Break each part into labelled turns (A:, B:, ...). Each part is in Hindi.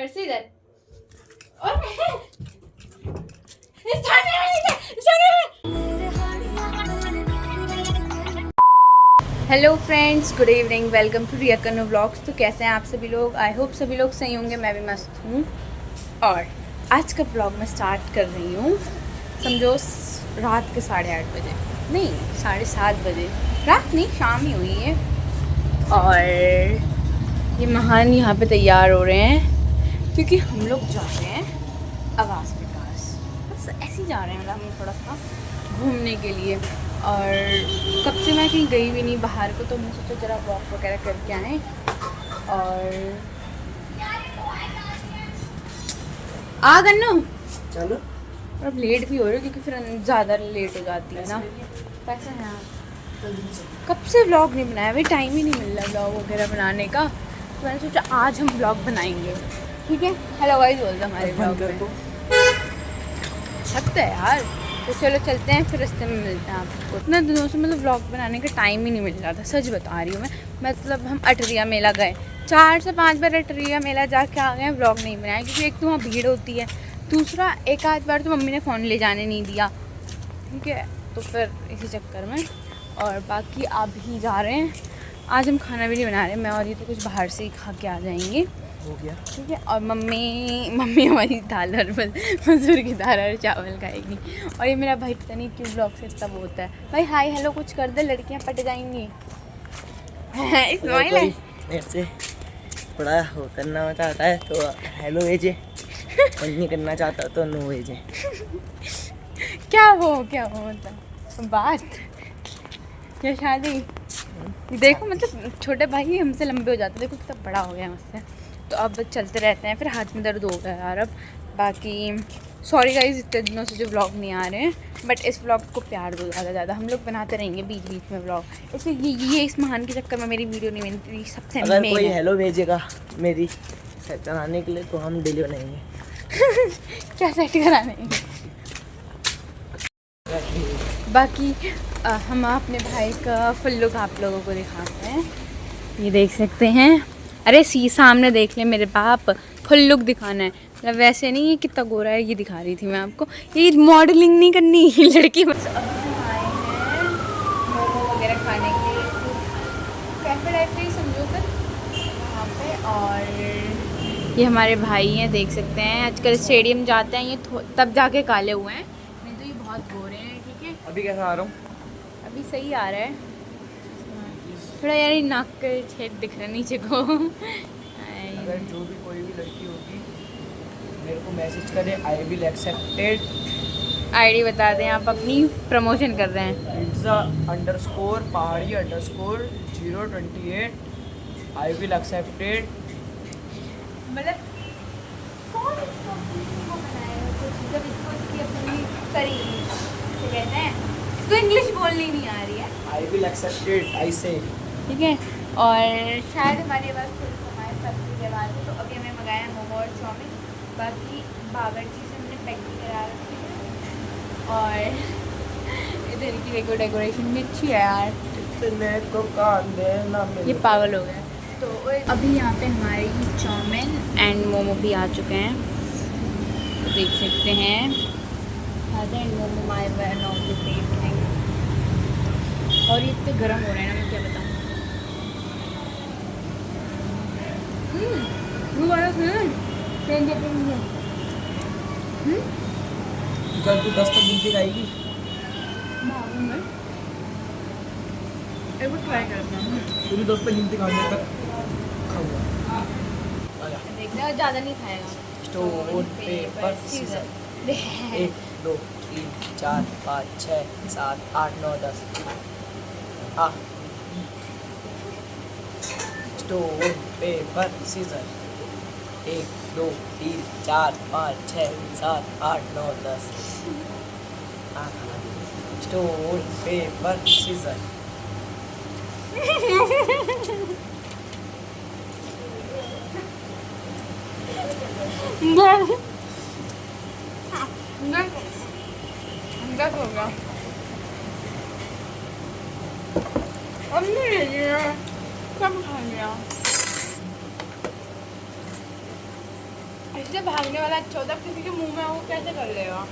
A: फिर से इधर और hello friends, good evening, welcome to Riya Kannu vlogs. तो कैसे हैं आप सभी लोग? आई होप सभी लोग सही होंगे। मैं भी मस्त हूँ। और आज का व्लॉग मैं स्टार्ट कर रही हूँ, समझो रात के 8:30 बजे, नहीं 7:30 बजे। रात नहीं, शाम ही हुई है। और ये महान यहाँ पे तैयार हो रहे हैं क्योंकि हम लोग जा रहे हैं आवास विकास। बस ऐसे ही जा रहे हैं, मतलब हम थोड़ा सा घूमने के लिए। और कब से मैं कहीं गई भी नहीं बाहर को, तो मैं सोचा ज़रा वॉक वगैरह करके आएँ। और आ गन्नू
B: चलो।
A: और अब लेट भी हो रही है क्योंकि फिर ज़्यादा लेट हो जाती है ना। कैसे हैं आप? कब से व्लॉग नहीं बनाया भाई, टाइम ही नहीं मिल रहा व्लॉग वगैरह बनाने का। तो मैंने सोचा आज हम व्लॉग बनाएंगे, ठीक है। हेलो गाइस, बोल दो हमारे व्लॉग में। लगता है यार, तो चलो चलते हैं, फिर रास्ते में मिलते हैं आपको। इतना दिनों से मतलब व्लॉग बनाने का टाइम ही नहीं मिल रहा था, सच बता रही हूँ मैं। मतलब हम अटरिया मेला गए, 4 से 5 बार अटरिया मेला जाके आ गए हैं, व्लॉग नहीं बनाया क्योंकि एक तो वहाँ भीड़ होती है, दूसरा एक आध बार तो मम्मी ने फ़ोन ले जाने नहीं दिया, ठीक है। तो फिर इसी चक्कर में। और बाकी आप ही जा रहे हैं, आज हम खाना भी नहीं बना रहे, मैं और ये तो कुछ बाहर से ही खा के आ जाएंगे,
B: हो गया,
A: ठीक है। और मम्मी हमारी दाल और मसूर की दाल और चावल खाएगी। और ये मेरा भाई पता नहीं क्यों ब्लॉग से इतना वो होता है। भाई हाय हेलो कुछ कर दे, लड़कियां पट जाएंगी।
B: अगर कोई मेरे से थोड़ा हो करना चाहता है तो हेलो भेजे, और नहीं करना चाहता तो नो भेजे।
A: क्या वो मतलब बात या शादी? देखो मतलब छोटे भाई हमसे लंबे हो जाते, देखो कितना बड़ा हो गया मुझसे। तो अब चलते रहते हैं, फिर हाथ में दर्द हो गया यार अब। बाकी सॉरी गाइस, इतने दिनों से जो व्लॉग नहीं आ रहे हैं, बट इस व्लॉग को प्यार दो ज़्यादा। हम लोग बनाते रहेंगे बीच बीच में व्लॉग। इसलिए ये इस महान के चक्कर में मेरी वीडियो नहीं बनती सबसे।
B: अगर कोई हेलो भेजेगा मेरी सेट कराने के लिए तो हम डेली बनाएंगे।
A: क्या सेट कराने? बाकी हम अपने भाई का फुल लुक आप लोगों को दिखाते हैं, ये देख सकते हैं। अरे सामने देख ले मेरे बाप, फुल लुक दिखाना है, मतलब वैसे नहीं ये कितना गोरा है ये दिखा रही थी मैं आपको। ये मॉडलिंग नहीं करनी लड़की। बस अब हम आए हैं मोमो वगैरह खाने के लिए, कैफे टाइप ही समझो कर वहाँ पे। और ये हमारे भाई हैं, देख सकते हैं। आजकल स्टेडियम जाते हैं ये तब जाके काले हुए हैं, नहीं तो ये बहुत गोरे हैं, ठीक है।
B: अभी कैसा आ रहा हूँ?
A: अभी सही आ रहा है थोड़ा यार, नाक के छेद दिख रहा है नीचे को।
B: अगर जो भी कोई भी लड़की होगी मेरे को मैसेज करे, आई विल एक्सेप्टेड।
A: आईडी बता दें, आप अपनी प्रमोशन कर रहे हैं।
B: पिज्ज़ा _ पहाड़ी _ 028, आई विल एक्सेप्टेड।
A: मतलब कौन इसको बनाएगा कुछ जब इसको इसकी अपनी करी तो कहते हैं, इसको इंग्लिश बोलनी नहीं आ रही है।
B: आई विल एक्सेप्टेड आई से, ठीक
A: है। और शायद हमारे पास थोड़ी हमारे सब्जी के बाद, तो अभी हमें मंगाया मोमो और चाउमीन। बाकी बावर्ची से हमने पैकिंग करा रखी है। और इधर की देखो डेकोरेशन भी अच्छी है यार,
B: इतने को कान देना
A: ये पागल हो गया। तो अभी यहाँ पे हमारी चाउमीन एंड मोमो भी आ चुके हैं, तो देख सकते हैं। Momo my one of the favourite thing. और ये इतने गर्म हो रहे हैं ना, मैं क्या बताऊँ।
B: कल तू 10 तक गिनती खाएगी?
A: एक बार ट्राई करते हैं।
B: पूरी 10 तक गिनती खाने तक खाऊंगा।
A: देखना ज़्यादा नहीं खाएगा।
B: Stone paper scissor 1 2 3 4 5 6 7 8 9 10। Stone paper scissor 1 2 3 4 5 6 7 8 9 10। Stone paper scissor.
A: हो गया अब नहीं, कम खा लिया। इससे भागने वाला अच्छा होता है, किसी के मुंह में वो कैसे कर लेगा।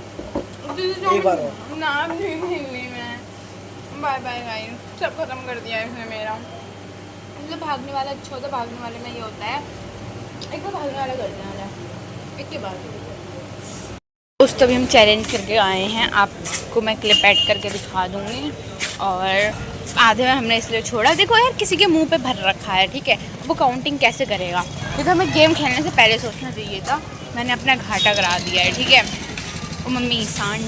B: एक बार
A: नाम नहीं हुई मैं। बाय बाय गाइस, सब खत्म कर दिया है इसने मेरा। इसलिए भागने वाला अच्छा होता है, भागने वाले में ये होता है एक बार भागने वाला कर देना वाला एक के बाद। दोस्तों अभी हम चैलेंज करके आए हैं, आपको मैं क्लिप ऐड करके दिखा दूँगी। और आधे में हमने इसलिए छोड़ा, देखो यार किसी के मुंह पे भर रखा है, ठीक है, वो काउंटिंग कैसे करेगा। क्योंकि हमें गेम खेलने से पहले सोचना चाहिए था, मैंने अपना घाटा करा दिया है, ठीक है। ओ मम्मी सांड,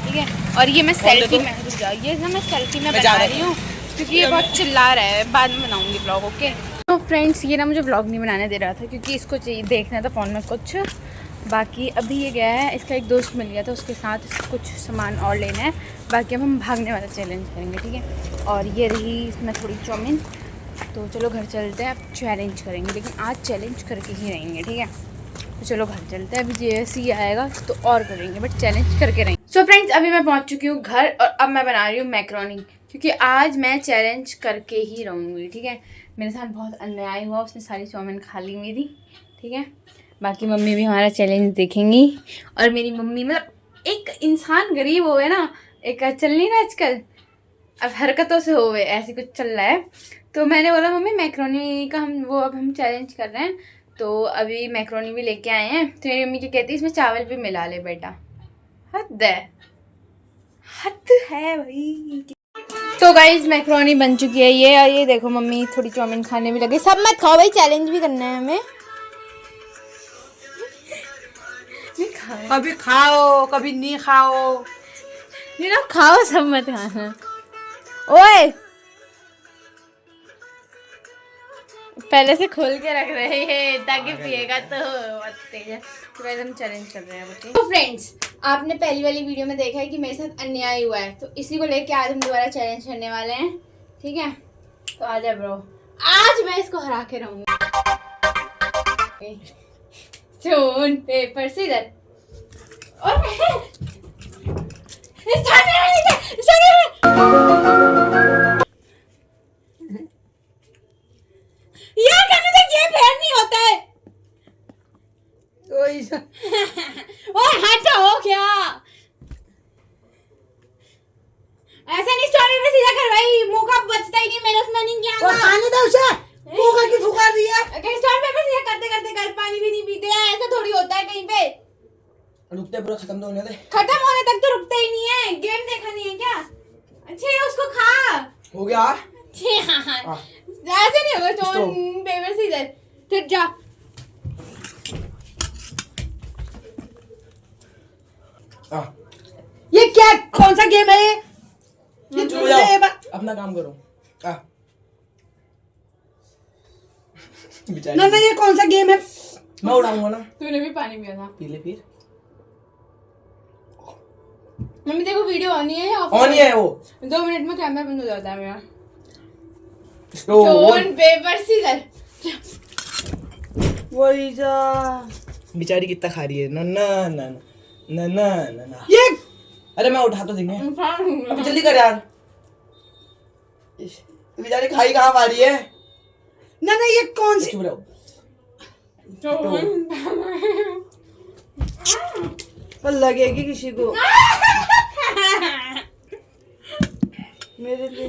A: ठीक है। और ये मैं सेल्फी में, रुक जाओ, ये ना मैं सेल्फी में बना रही हूँ क्योंकि ये बहुत चिल्ला रहा है, बाद में बनाऊँगी ब्लॉग, ओके। तो फ्रेंड्स ये ना मुझे व्लॉग नहीं बनाने दे रहा था क्योंकि इसको चाहिए देखना था फ़ोन में कुछ। बाकी अभी ये गया है, इसका एक दोस्त मिल गया था, उसके साथ कुछ सामान और लेना है। बाकी अब हम भागने वाला चैलेंज करेंगे, ठीक है। और ये रही इसमें थोड़ी चाउमीन। तो चलो घर चलते हैं, अब चैलेंज करेंगे, लेकिन आज चैलेंज करके ही रहेंगे, ठीक है। तो चलो घर चलते हैं, अभी जैसे आएगा तो और करेंगे, बट चैलेंज करके रहेंगे। सो फ्रेंड्स अभी मैं पहुँच चुकी हूँ घर, और अब मैं बना रही हूँ मैक्रोनी, क्योंकि आज मैं चैलेंज करके ही रहूँगी, ठीक है। मेरे साथ बहुत अन्याय हुआ, उसने सारी चाउमीन खा ली मेरी, ठीक है। बाकी मम्मी भी हमारा चैलेंज देखेंगी। और मेरी मम्मी मतलब एक इंसान गरीब होवे ना, एक चल नहीं ना आजकल, अब हरकतों से होवे ऐसे कुछ चल रहा है। तो मैंने बोला मम्मी मैक्रोनी का अब हम चैलेंज कर रहे हैं, तो अभी मैक्रोनी भी लेके आए हैं। तो मेरी मम्मी क्या कहती है इसमें चावल भी मिला ले बेटा, हद है भाई। तो गाइज मैक्रोनी बन चुकी है ये, और ये देखो मम्मी थोड़ी चाउमीन खाने भी लगी। सब मत खाओ भाई, चैलेंज भी करना है हमें।
B: कभी खाओ कभी नहीं खाओ,
A: ये ना खाओ, सब मत खाना। ओए पहले से खोल के रख रहे हैं ताकि पिएगा तो हम चैलेंज कर रहे हैं, ओके। तो फ्रेंड्स आपने पहली वाली वीडियो में देखा है कि मेरे साथ अन्याय हुआ है, तो इसी को लेके आज हम दोबारा चैलेंज करने वाले हैं, ठीक है। तो आजा ब्रो, आज मैं इसको हरा के रहूंगी। स्टोन पेपर सीजर, और यार करने से ये फेयर नहीं होता है। ओए हटाओ क्या, ऐसा नहीं, स्टोरी में सीधा कर भाई, मुंह का बचता ही नहीं मेरा, उसमें नहीं क्या
B: खाने दो उसे, मुंह का क्यों थूका दिया।
A: स्टोन पेपर सीधा करते करते कर, पानी भी नहीं पीते हैं, ऐसा थोड़ी होता है कहीं पे।
B: रुकते पूरा खत्म तो होने दे,
A: खत्म होने तक तो रुकता ही नहीं है, गेम देखा नहीं है क्या। अच्छे उसको खा,
B: हो गया।
A: ऐसे नहीं होगा स्टोन पेपर सीजर, फिर जा।
B: ये क्या, कौन सा गेम है ये अपना काम करो। ना ये कौन सा गेम है, मैं उड़ाऊंगा ना।
A: तूने भी पानी पिया था,
B: पी ले फिर।
A: मम्मी देखो वीडियो ऑन है या
B: ऑन ही है वो,
A: 2 मिनट में कैमरा बंद हो जाता है मेरा।
B: स्टोन
A: पेपर सीजर,
B: वही जा। बेचारी कितना खा रही है, ना ना ना ना ना ना ना। ये अरे मैं उठा तो देंगे, अभी जल्दी कर यार। बेचारी खाई कहाँ पा रही है। ना ना ये कौन सी, पर लगेगी किसी को मेरे लिए।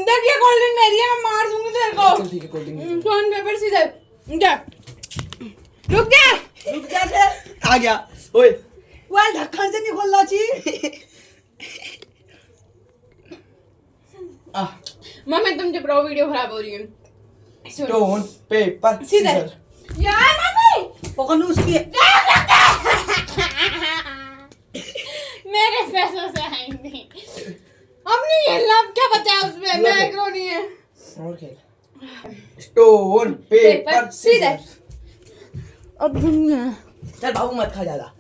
A: देख ये कोल्ड ड्रिंक मेरी है, मैं मार दूंगी तेरे को।
B: चल ठीक है, cold drink.
A: Stone paper scissor, जा रुक जा
B: आ गया। ओए वाल ढक्कन से नहीं खोलना चाहिए।
A: मम्मी तुम चुप रहो, वीडियो खराब हो रही है।
B: Stone paper scissor.
A: यार मम्मी
B: पकड़ उसकी।
A: मेरे पैसों से आएंगी, अब नहीं खेलना, अब क्या बचा है उसमें, मैक्रोनी है।
B: और खेल। Stone paper scissor.
A: अब दुनिया,
B: चल बाबू मत खा ज्यादा,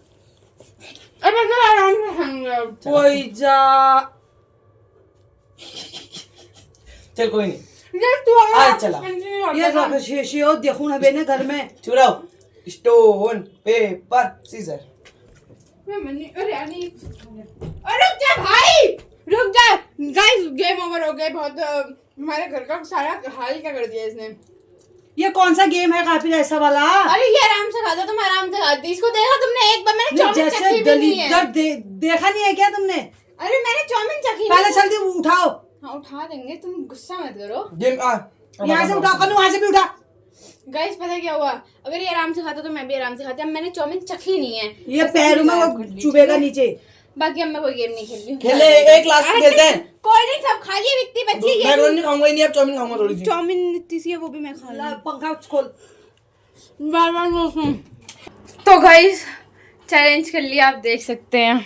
A: अरे तो आराम से खाएंगे।
B: कोई जा। चल कोई नहीं, आज चला।
C: ये तो शीशी हो, देखूं ना बेने घर में।
B: चुप रहो। Stone paper scissor.
A: अरे रुक जा भाई, रुक जा। गाइस गेम ओवर हो गया, बहुत हमारे घर का सारा हाल क्या कर दिया इसने।
C: ये कौन सा गेम है काफी ऐसा वाला?
A: अरे ये आराम से खाता, तुम आराम से खाती। इसको देखा तुमने एक बार? मैंने चाउमीन
C: जैसे
A: चखी भी नहीं है।
C: देखा नहीं है क्या तुमने?
A: अरे मैंने चाउमीन चखी
C: पहले
A: नहीं है।
C: जल्दी उठाओ।
A: हाँ उठा देंगे, तुम गुस्सा मत करो।
C: यहाँ से उठा, कन्नू वहाँ से भी उठा।
A: गाइस पता क्या हुआ, अगर ये आराम से खाता तो मैं भी आराम से खाती। अब मैंने चाउमीन चखी नहीं है,
C: ये पैरों में वो चुभेगा नीचे।
A: बाकी अब मैं कोई गेम नहीं खेल रही हूँ।
B: खेले, एक लास्ट में खेलते हैं।
A: कोल्ड ड्रिंक सब खा लिए, इतनी बची है।
B: मैं नहीं खाऊंगा, नहीं अब चाउमीन खाऊंगा थोड़ी सी।
A: चाउमीन इतनी सी है, वो भी मैं खा लूँ।
C: पंखा खोल।
A: बार बार तो गाइस चैलेंज कर लिया, आप देख सकते हैं।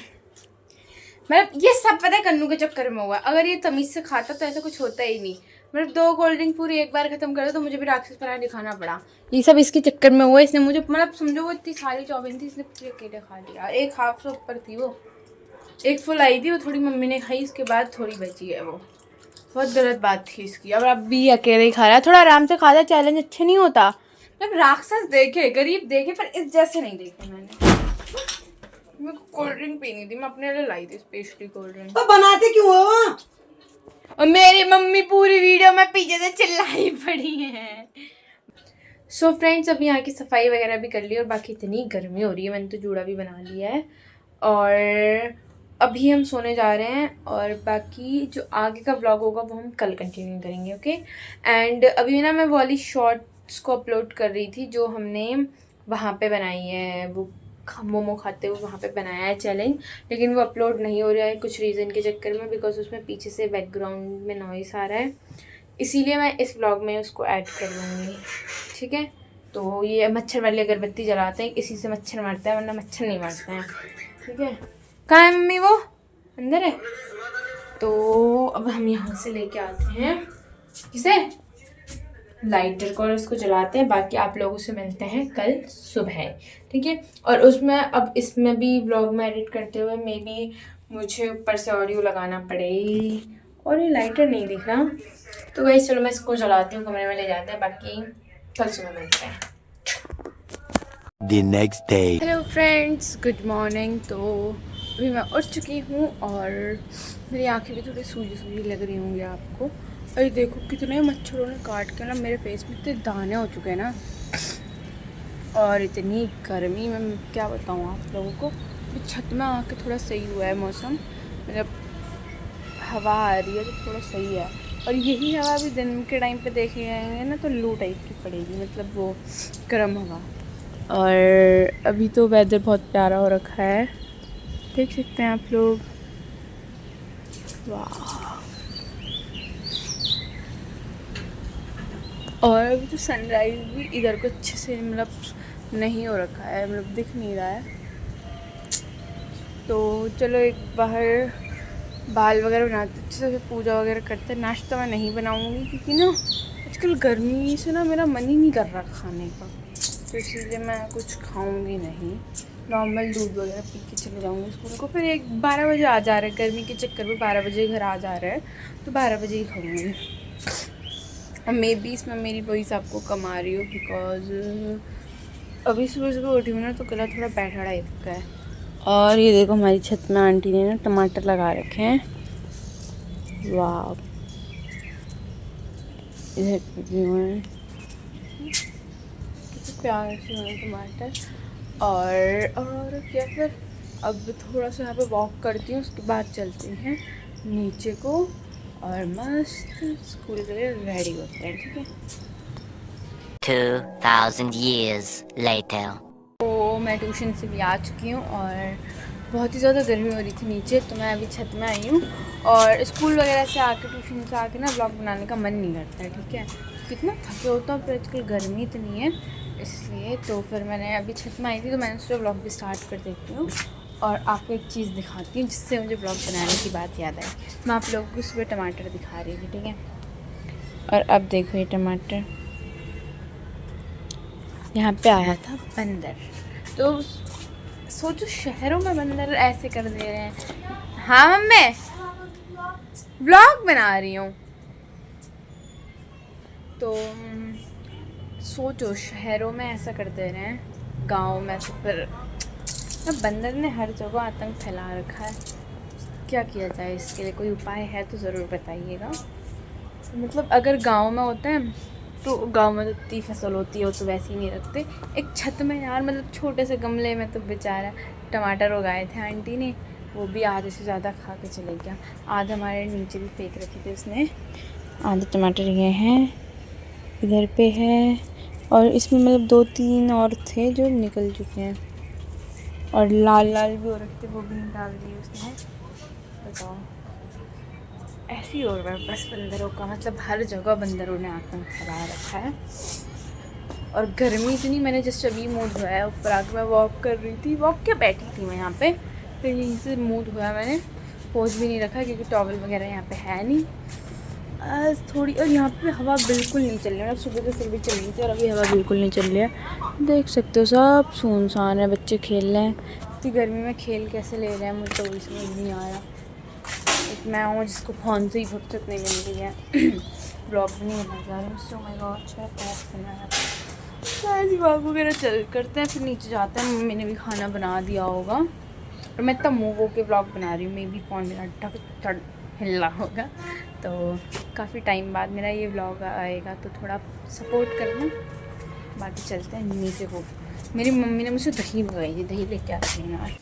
A: मतलब ये सब पता है कन्नू के चक्कर में हुआ। अगर ये तमीज से खाता तो ऐसा कुछ होता ही नहीं। मतलब 2 कोल्ड ड्रिंक पूरी एक बार खत्म कर दो तो मुझे भी राक्षस पना दिखाना पड़ा। ये सब इसके चक्कर में हुआ। इसने मुझे मतलब समझो वो इतनी सारी चाउमीन थी, इसने पूरी अकेले खा लिया। एक हाफ से ऊपर थी वो, एक फुल आई थी, वो थोड़ी मम्मी ने खाई, उसके बाद थोड़ी बची है। वो बहुत गलत बात थी इसकी। अब भी अकेले ही खा रहा है, थोड़ा आराम से खा रहा है। चैलेंज अच्छा नहीं होता। मतलब राक्षस देखे, गरीब देखे, पर इस जैसे नहीं देखे मैंने। मेरे को कोल्ड ड्रिंक पीनी थी, मैं अपने लिए लाई थी स्पेशली कोल्ड ड्रिंक।
C: तो बनाते क्यों हो?
A: और मेरी मम्मी पूरी वीडियो में पीछे से चिल्लाई पड़ी है। सो फ्रेंड्स, अभी यहाँ की सफाई वगैरह भी कर ली और बाकी इतनी गर्मी हो रही है, मैंने तो जूड़ा भी बना लिया है। और अभी हम सोने जा रहे हैं और बाकी जो आगे का व्लॉग होगा वो हम कल कंटिन्यू करेंगे, ओके। एंड अभी ना मैं वो वाली शॉर्ट्स को अपलोड कर रही थी जो हमने वहाँ पे बनाई है, वो मोमो खाते हुए वहाँ पे बनाया है चैलेंज, लेकिन वो अपलोड नहीं हो रहा है कुछ रीज़न के चक्कर में, बिकॉज उसमें पीछे से बैकग्राउंड में नॉइस आ रहा है। इसीलिए मैं इस व्लॉग में उसको ऐड कर लूँगी, ठीक है। तो ये मच्छर वाली अगरबत्ती जलाते हैं, इसी से मच्छर मरता है, वरना मच्छर नहीं मरते हैं, ठीक है। कहाँ है मम्मी? वो अंदर है। तो अब हम यहाँ से लेके आते हैं किसे, लाइटर को, और इसको जलाते हैं। बाकी आप लोगों से मिलते हैं कल सुबह, ठीक है। और उसमें अब इसमें भी व्लॉग में एडिट करते हुए मे बी मुझे ऊपर से ऑडियो लगाना पड़े, और ये लाइटर नहीं दिख रहा। तो वही चलो मैं इसको जलाती हूँ, कमरे में ले जाते हैं। बाकी कल सुबह मिलते हैं।
D: The next day.
A: Hello friends, good morning. तो अभी मैं उठ चुकी हूँ और मेरी आंखें भी थोड़ी सूजी सूजी लग रही होंगी आपको। अरे देखो कितने मच्छरों ने काट के ना मेरे फेस में इतने दाने हो चुके हैं ना, और इतनी गर्मी में क्या बताऊँ आप लोगों को। छत में आके थोड़ा सही हुआ है मौसम, मतलब हवा आ रही है तो थोड़ा सही है। और यही हवा भी दिन के टाइम पे देखे जाएंगे ना तो लू टाइप की पड़ेगी, मतलब वो गर्म हवा। और अभी तो वेदर बहुत प्यारा हो रखा है, देख सकते हैं आप लोग। वाह। और अभी तो सनराइज भी इधर को अच्छे से मतलब नहीं हो रखा है, मतलब दिख नहीं रहा है। तो चलो एक बाहर बाल वगैरह बनाते, अच्छे से पूजा वगैरह करते। नाश्ता मैं नहीं बनाऊंगी क्योंकि ना आजकल गर्मी से ना मेरा मन ही नहीं कर रहा खाने का, तो इसीलिए मैं कुछ खाऊंगी नहीं। नॉर्मल दूध वगैरह पी के चले जाऊंगी स्कूल को। फिर 12 बजे आ जा रहे हैं, गर्मी के चक्कर में 12 बजे घर आ जा रहे हैं, तो 12 बजे ही खाऊंगी। और मे बी इसमें मेरी वॉइस आपको कम आ रही हो, बिकॉज अभी सुबह सुबह उठी हूँ ना तो गला थोड़ा बैठा टाइप का है। और ये देखो हमारी छत में आंटी ने ना टमाटर लगा रखे हैं, वाह। इधर भी हुए कितने प्यारे से हुए टमाटर। और क्या, फिर अब थोड़ा सा यहाँ पे वॉक करती हूँ, उसके बाद चलते हैं नीचे को और मस्त स्कूल के लिए रेडी होते हैं, ठीक है।
D: 2000 years later.
A: तो मैं ट्यूशन से भी आ चुकी हूँ और बहुत ही ज़्यादा गर्मी हो रही थी नीचे, तो मैं अभी छत में आई हूँ। और स्कूल वगैरह से आके, ट्यूशन से आके ना व्लॉग बनाने का मन नहीं करता है, ठीक है। कितना थके होता हूँ, फिर आजकल गर्मी इतनी है इसलिए। तो फिर मैंने अभी छत में आई थी तो मैंने सोचा व्लॉग भी स्टार्ट कर देती हूँ और आपको एक चीज़ दिखाती हूँ जिससे मुझे व्लॉग बनाने की बात याद आई। मैं आप लोगों को सुबह टमाटर दिखा रही थी, ठीक है। और अब देखो ये टमाटर, यहाँ पे आया था बंदर, तो सोचो शहरों में बंदर ऐसे कर दे रहे हैं। हाँ मम्मी, व्लॉग बना रही हूँ। तो सोचो शहरों में ऐसा कर दे रहे हैं, गांव में तो फिर बंदर ने हर जगह आतंक फैला रखा है। क्या किया जाए इसके लिए, कोई उपाय है तो ज़रूर बताइएगा। मतलब अगर गांव में होते हैं तो गांव में तो इतनी फसल होती है वो तो वैसे ही नहीं रखते। एक छत में यार मतलब छोटे से गमले में तो बेचारा टमाटर उगाए थे आंटी ने, वो भी आधे से ज़्यादा खा के चले गया। आधे हमारे नीचे भी फेंक रखे थे उसने। आधे टमाटर ये हैं, इधर पे है, और इसमें मतलब 2-3 और थे जो निकल चुके हैं, और लाल लाल भी हो रखे थे, वो भी निकाल दिए उसने। बताओ, ऐसे ही हो रहा है बस बंदरों का, मतलब हर जगह बंदरों ने आतंक फैला रखा है। और गर्मी इतनी, मैंने जस्ट अभी मुँह धोया है, ऊपर आके मैं वॉक कर रही थी, वॉक क्या बैठी थी मैं यहाँ पे, फिर यहीं से मुँह धोया मैंने, पोज भी नहीं रखा क्योंकि टॉवल वगैरह यहाँ पे है नहीं। आज थोड़ी, और यहाँ पे हवा बिल्कुल नहीं चल रही है, सुबह से फिर भी चल रही थी और अभी हवा बिल्कुल नहीं चल रही है। देख सकते हो सब सुनसान है, बच्चे खेल रहे हैं। इतनी गर्मी में खेल कैसे ले रहे हैं मुझे तो वही समझ नहीं आ रहा। एक मैं हूँ जिसको फ़ोन से ही फुर्सत नहीं मिल रही है, ब्लॉग भी नहीं बना जा रहा हूँ। सो माय गॉड, शायद बहुत बनाया था। ऐसी बात वगैरह चल करते हैं, फिर नीचे जाते हैं। मम्मी ने भी खाना बना दिया होगा और मैं तब मुँह के ब्लॉग बना रही हूँ। मे बी फ़ोन मेरा ढक हिल रहा होगा, तो काफ़ी टाइम बाद मेरा ये व्लॉग आएगा, तो थोड़ा सपोर्ट करना। बाकी चलते हैं नीचे को। मेरी मम्मी ने मुझसे दही मंगाई है, दही लेके आती हैं यार।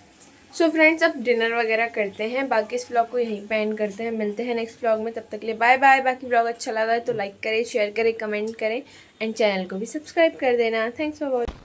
A: सो फ्रेंड्स, अब डिनर वगैरह करते हैं, बाकी इस व्लॉग को यहीं पे एंड करते हैं। मिलते हैं नेक्स्ट व्लॉग में, तब तक के लिए बाय बाय। बाकी व्लॉग अच्छा लगा है तो लाइक करें, शेयर करें, कमेंट करें एंड चैनल को भी सब्सक्राइब कर देना। Thanks for watching.